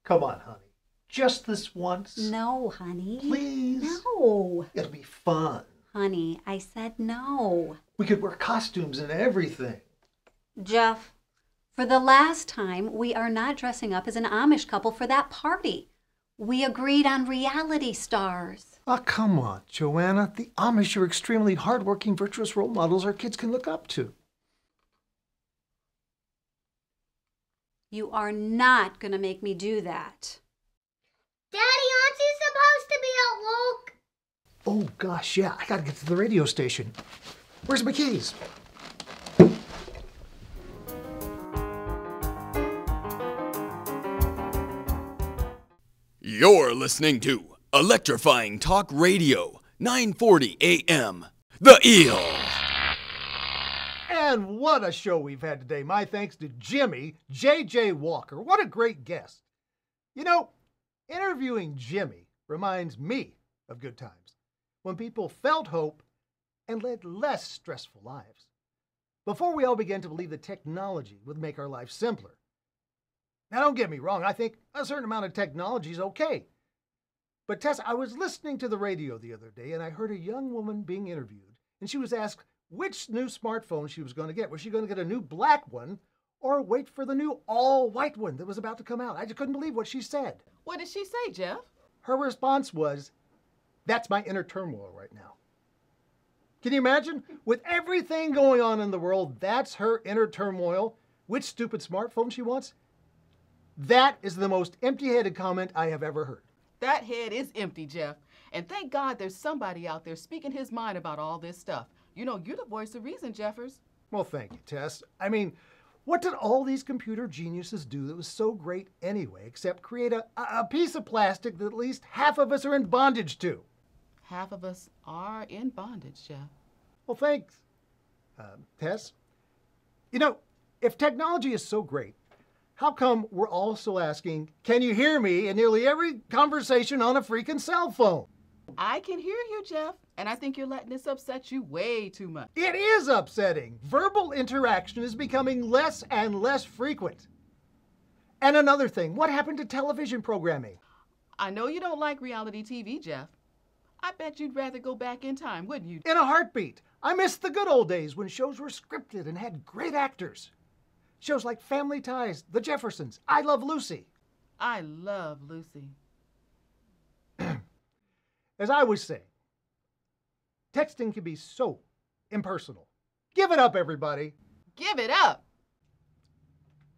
Come on, honey. Just this once. No, honey. Please. No. It'll be fun. Honey, I said no. We could wear costumes and everything. Jeff, for the last time, we are not dressing up as an Amish couple for that party. We agreed on reality stars. Oh, come on, Joanna. The Amish are extremely hardworking, virtuous role models our kids can look up to. You are not going to make me do that. Daddy, aren't you supposed to be at work? Oh, gosh, yeah. I gotta get to the radio station. Where's my keys? You're listening to Electrifying Talk Radio, 940 AM. The Eel. And what a show we've had today. My thanks to Jimmy J.J. Walker. What a great guest. You know, interviewing Jimmy reminds me of good times when people felt hope and led less stressful lives. Before we all began to believe that technology would make our lives simpler. Now, don't get me wrong, I think a certain amount of technology is okay. But Tess, I was listening to the radio the other day and I heard a young woman being interviewed, and she was asked which new smartphone she was going to get. Was she going to get a new black one or wait for the new all-white one that was about to come out? I just couldn't believe what she said. What did she say, Jeff? Her response was, "That's my inner turmoil right now." Can you imagine? With everything going on in the world, that's her inner turmoil. Which stupid smartphone she wants? That is the most empty-headed comment I have ever heard. That head is empty, Jeff. And thank God there's somebody out there speaking his mind about all this stuff. You know, you're the voice of reason, Jeffers. Well, thank you, Tess. I mean, what did all these computer geniuses do that was so great anyway, except create a piece of plastic that at least half of us are in bondage to? Half of us are in bondage, Jeff. Well, thanks, Tess. You know, if technology is so great, how come we're also asking, "Can you hear me?" in nearly every conversation on a freaking cell phone? I can hear you, Jeff, and I think you're letting this upset you way too much. It is upsetting. Verbal interaction is becoming less and less frequent. And another thing, what happened to television programming? I know you don't like reality TV, Jeff. I bet you'd rather go back in time, wouldn't you? In a heartbeat. I miss the good old days when shows were scripted and had great actors. Shows like Family Ties, The Jeffersons, I Love Lucy. I love Lucy. As I was saying, texting can be so impersonal. Give it up, everybody. Give it up.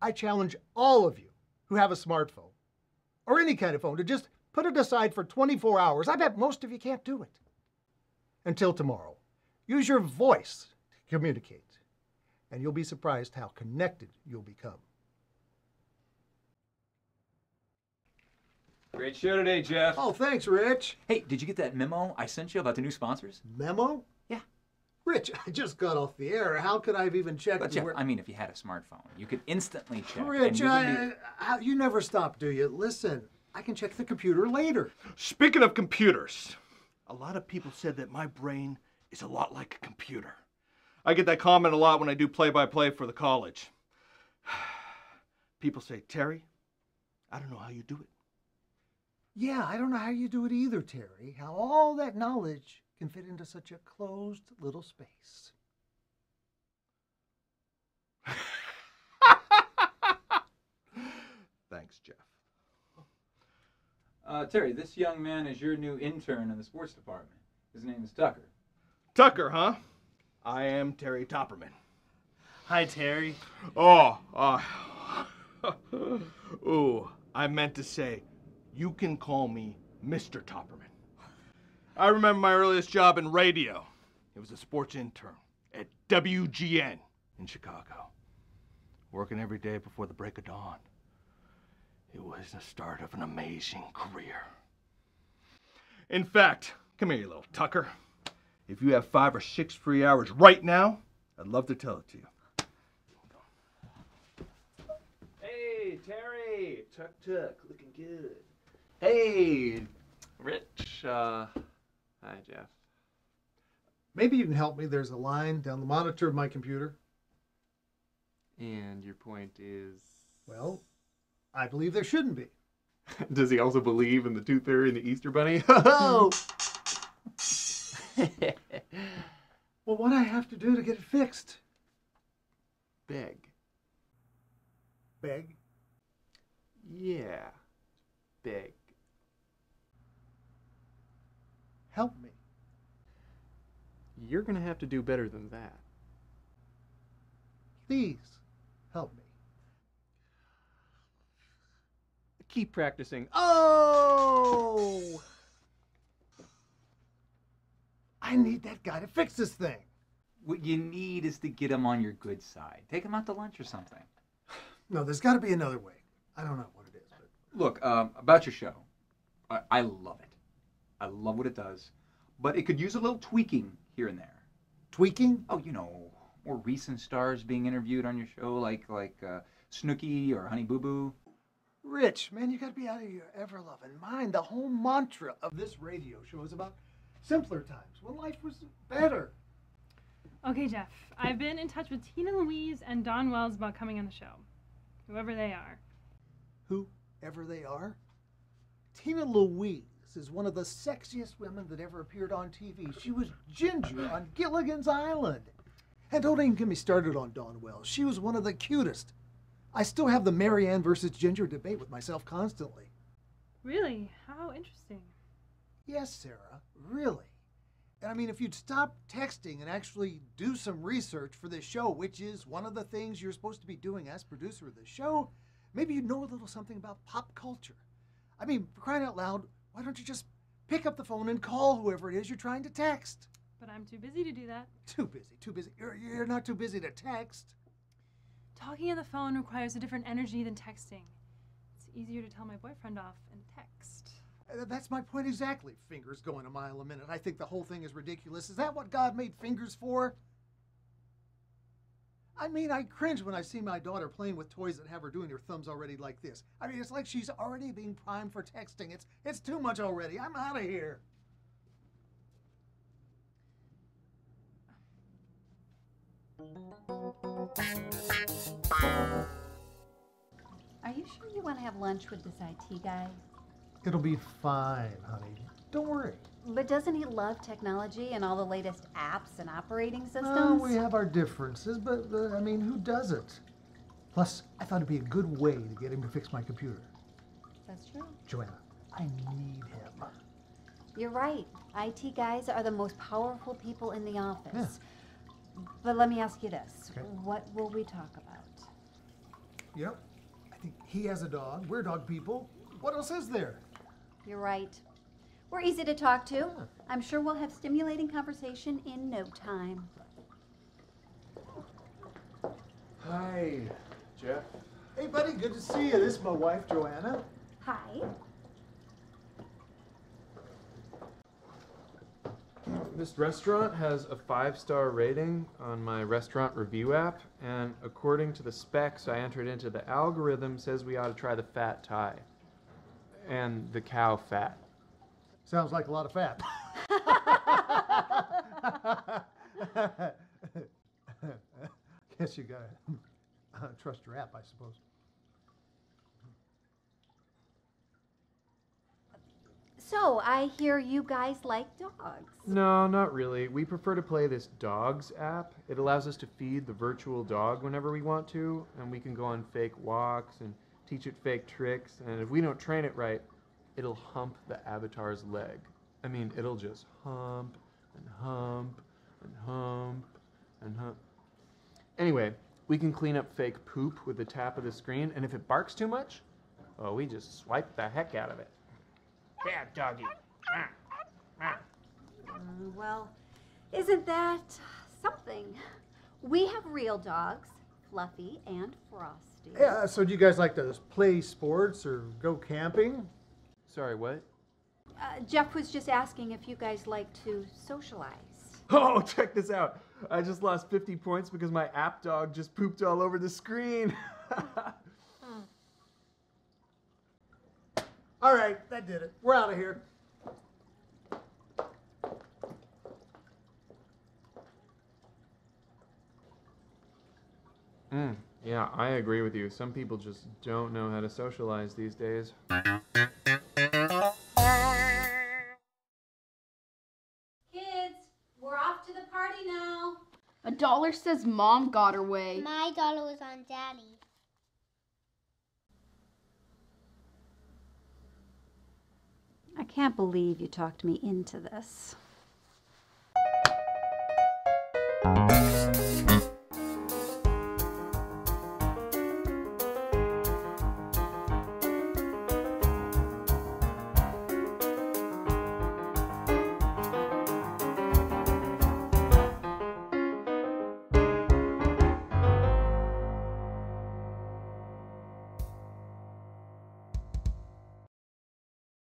I challenge all of you who have a smartphone or any kind of phone to just put it aside for 24 hours. I bet most of you can't do it. Until tomorrow, use your voice to communicate, and you'll be surprised how connected you'll become. Great show today, Jeff. Oh, thanks, Rich. Hey, did you get that memo I sent you about the new sponsors? Memo? Yeah. Rich, I just got off the air. How could I have even checked? But Jeff, I mean, if you had a smartphone, you could instantly check. Rich, and you never stop, do you? Listen, I can check the computer later. Speaking of computers, a lot of people said that my brain is a lot like a computer. I get that comment a lot when I do play-by-play for the college. People say, "Terry, I don't know how you do it." Yeah, I don't know how you do it either, Terry. How all that knowledge can fit into such a closed little space. Thanks, Jeff. Terry, this young man is your new intern in the sports department. His name is Tucker. Tucker, huh? I am Terry Topperman. Hi, Terry. Ooh, I meant to say, you can call me Mr. Topperman. I remember my earliest job in radio. It was a sports intern at WGN in Chicago. Working every day before the break of dawn. It was the start of an amazing career. In fact, come here, you little Tucker. If you have 5 or 6 free hours right now, I'd love to tell it to you. Hey, Terry. Tuck, looking good. Hey, Rich. Hi, Jeff. Maybe you can help me. There's a line down the monitor of my computer. And your point is? Well, I believe there shouldn't be. Does he also believe in the Tooth Fairy and the Easter Bunny? Ho-ho! Well, what do I have to do to get it fixed? Beg. Beg? Yeah. Beg. Help me. You're gonna have to do better than that. Please, help me. Keep practicing. Oh! I need that guy to fix this thing. What you need is to get him on your good side. Take him out to lunch or something. No, there's got to be another way. I don't know what it is, but Look, about your show, I love it. I love what it does, but it could use a little tweaking here and there. tweaking? Oh, more recent stars being interviewed on your show, like Snooki or Honey Boo Boo. Rich, man, you got to be out of your ever-loving mind. The whole mantra of this radio show is about simpler times, when life was better. Okay, Jeff, I've been in touch with Tina Louise and Don Wells about coming on the show. Whoever they are. Whoever they are? Tina Louise is one of the sexiest women that ever appeared on TV. She was Ginger on Gilligan's Island. And don't even get me started on Dawn Wells. She was one of the cutest. I still have the Marianne versus Ginger debate with myself constantly. Really? How interesting. Yes, Sarah, really. And I mean, if you'd stop texting and actually do some research for this show, which is one of the things you're supposed to be doing as producer of the show, maybe you'd know a little something about pop culture. I mean, for crying out loud, why don't you just pick up the phone and call whoever it is you're trying to text? But I'm too busy to do that. Too busy, too busy. You're not too busy to text. Talking on the phone requires a different energy than texting. It's easier to tell my boyfriend off and text. That's my point exactly. Fingers going a mile a minute. I think the whole thing is ridiculous. Is that what God made fingers for? I mean, I cringe when I see my daughter playing with toys that have her doing her thumbs already like this. I mean, it's like she's already being primed for texting. It's too much already. I'm out of here. Are you sure you want to have lunch with this IT guy? It'll be fine, honey. Don't worry. But doesn't he love technology and all the latest apps and operating systems? Well, we have our differences, but I mean, who doesn't? Plus, I thought it'd be a good way to get him to fix my computer. That's true. Joanna, I need him. You're right. IT guys are the most powerful people in the office. Yeah. But let me ask you this. Okay. What will we talk about? Yep. I think he has a dog. We're dog people. What else is there? You're right. We're easy to talk to. I'm sure we'll have stimulating conversation in no time. Hi, Jeff. Hey, buddy, good to see you. This is my wife, Joanna. Hi. This restaurant has a 5-star rating on my restaurant review app, and according to the specs I entered into, the algorithm says we ought to try the fat Thai and the cow fat. Sounds like a lot of fat. Guess you gotta trust your app, I suppose. So, I hear you guys like dogs. No, not really. We prefer to play this Dogs app. It allows us to feed the virtual dog whenever we want to, and we can go on fake walks and teach it fake tricks, and if we don't train it right, it'll hump the avatar's leg. I mean, it'll just hump and hump and hump and hump. Anyway, we can clean up fake poop with the tap of the screen, and if it barks too much, well, we just swipe the heck out of it. Yeah, doggy. Well, isn't that something? We have real dogs, Fluffy and Frosty. Yeah, so do you guys like to play sports or go camping? Sorry, what? Jeff was just asking if you guys like to socialize. Oh, check this out. I just lost 50 points because my app dog just pooped all over the screen. All right, that did it. We're out of here. Yeah, I agree with you. Some people just don't know how to socialize these days. Kids, we're off to the party now. $1 says Mom got her way. My dollar was on Daddy. I can't believe you talked me into this.